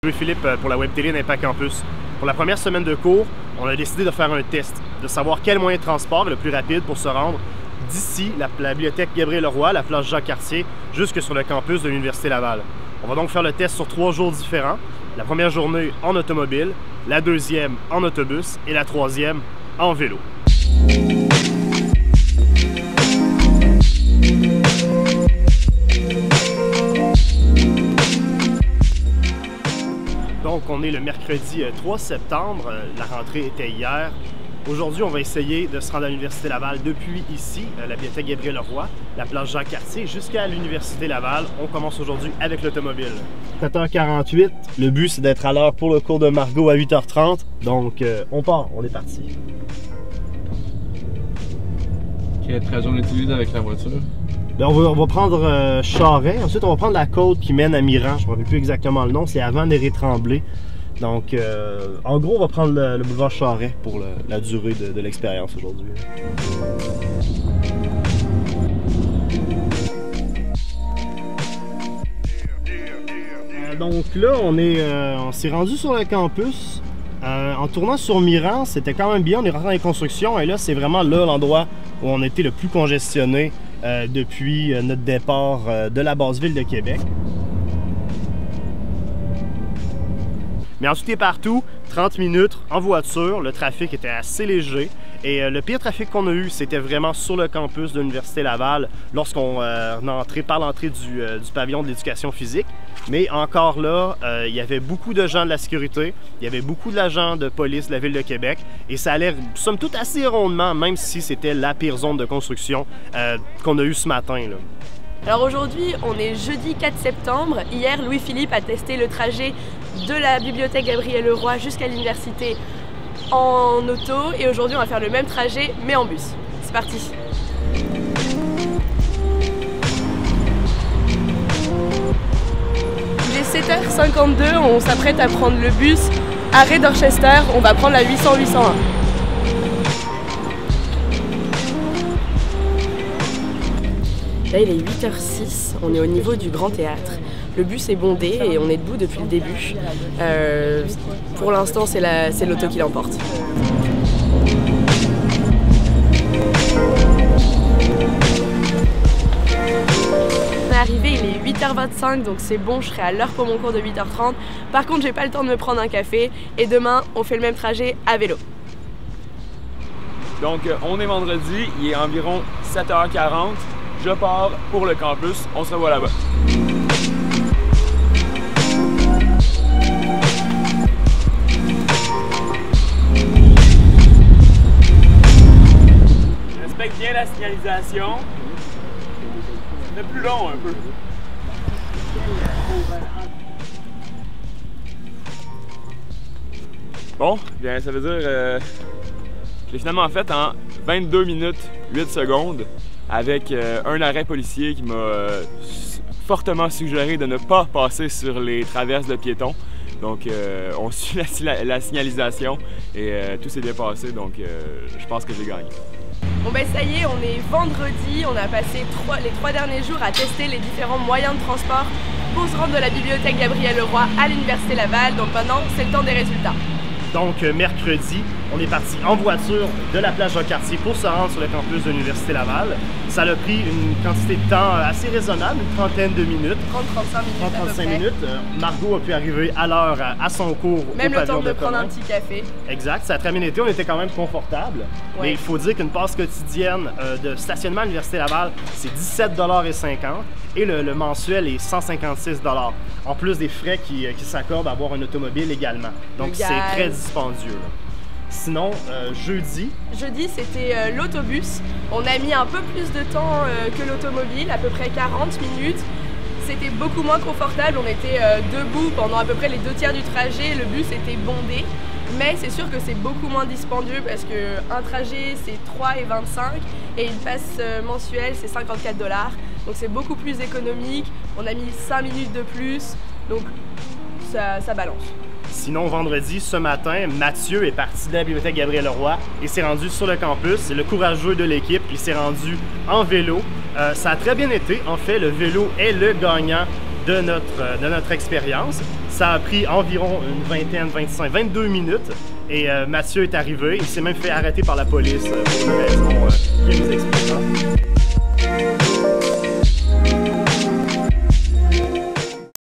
Louis-Philippe pour la web télé d'Impact Campus. Pour la première semaine de cours, on a décidé de faire un test, de savoir quel moyen de transport est le plus rapide pour se rendre d'ici la bibliothèque Gabriel-Leroy, la place Jacques-Cartier, jusque sur le campus de l'Université Laval. On va donc faire le test sur 3 jours différents. La première journée en automobile, la deuxième en autobus et la troisième en vélo. Donc on est le mercredi 3 septembre, la rentrée était hier. Aujourd'hui, on va essayer de se rendre à l'Université Laval depuis ici, la bibliothèque Gabriel-Leroy, la place Jacques-Cartier, jusqu'à l'Université Laval. On commence aujourd'hui avec l'automobile. 7h48, le but c'est d'être à l'heure pour le cours de Margot à 8h30. Donc on part, on est parti. Quel trajet on utilise avec la voiture? Bien, on va prendre Charest, ensuite on va prendre la côte qui mène à Miran, je ne me rappelle plus exactement le nom, c'est avant Néré-Tremblay. Donc, en gros, on va prendre le boulevard Charest pour la durée de l'expérience aujourd'hui. Donc là, on s'est rendu sur le campus. En tournant sur Miran, c'était quand même bien, on est rentré dans les constructions et là, c'est vraiment là l'endroit où on était le plus congestionné depuis notre départ de la Basse-Ville de Québec. Mais en tout et partout, 30 minutes en voiture, le trafic était assez léger. Et le pire trafic qu'on a eu, c'était vraiment sur le campus de l'Université Laval lorsqu'on entrait par l'entrée du pavillon de l'éducation physique. Mais encore là, il y avait beaucoup de gens de la sécurité, il y avait beaucoup d'agents de police de la Ville de Québec et ça allait somme toute assez rondement, même si c'était la pire zone de construction qu'on a eue ce matin, là. Alors aujourd'hui, on est jeudi 4 septembre. Hier, Louis-Philippe a testé le trajet de la bibliothèque Gabriel-Leroy jusqu'à l'université en auto. Et aujourd'hui, on va faire le même trajet, mais en bus. C'est parti! Il est 7h52, on s'apprête à prendre le bus. Arrêt d'Orchester, on va prendre la 800-801. Là, il est 8h06, on est au niveau du Grand Théâtre. Le bus est bondé et on est debout depuis le début. Pour l'instant, c'est l'auto qui l'emporte. On est arrivé, il est 8h25, donc c'est bon, je serai à l'heure pour mon cours de 8h30. Par contre, j'ai pas le temps de me prendre un café et demain, on fait le même trajet à vélo. Donc, on est vendredi, il est environ 7h40. Je pars pour le campus, on se revoit là-bas. Respecte bien la signalisation. C'est plus long un peu. Bon, bien ça veut dire j'ai finalement fait en 22 minutes 8 secondes. Avec un arrêt policier qui m'a fortement suggéré de ne pas passer sur les traverses de piétons. Donc on suit la signalisation et tout s'est bien passé, donc je pense que j'ai gagné. Bon ben ça y est, on est vendredi, on a passé les 3 derniers jours à tester les différents moyens de transport pour se rendre de la bibliothèque Gabriel-Leroy à l'Université Laval. Donc maintenant, c'est le temps des résultats. Donc mercredi, on est parti en voiture de la place Jacques-Cartier pour se rendre sur le campus de l'Université Laval. Ça a pris une quantité de temps assez raisonnable, une trentaine de minutes. 30-35 minutes. Margot a pu arriver à l'heure à son cours. Même le temps de prendre un petit café. Exact, ça a très bien été, on était quand même confortable. Ouais. Mais il faut dire qu'une passe quotidienne de stationnement à l'Université Laval, c'est 17,50 $ et le mensuel est 156 $. En plus des frais qui s'accordent à avoir un automobile également. Donc c'est très dispendieux, là. Sinon, jeudi... Jeudi, c'était l'autobus. On a mis un peu plus de temps que l'automobile, à peu près 40 minutes. C'était beaucoup moins confortable, on était debout pendant à peu près les 2 tiers du trajet, le bus était bondé. Mais c'est sûr que c'est beaucoup moins dispendieux parce qu'un trajet c'est 3,25 € et une passe mensuelle c'est 54 $. Donc c'est beaucoup plus économique, on a mis 5 minutes de plus, donc ça balance. Sinon, vendredi, ce matin, Mathieu est parti de la bibliothèque Gabriel-Leroy et s'est rendu sur le campus. C'est le courageux de l'équipe, il s'est rendu en vélo. Ça a très bien été. En fait, le vélo est le gagnant de notre expérience. Ça a pris environ une vingtaine, 25, 22 minutes et Mathieu est arrivé. Il s'est même fait arrêter par la police pour une raison qu'il nous expliquera.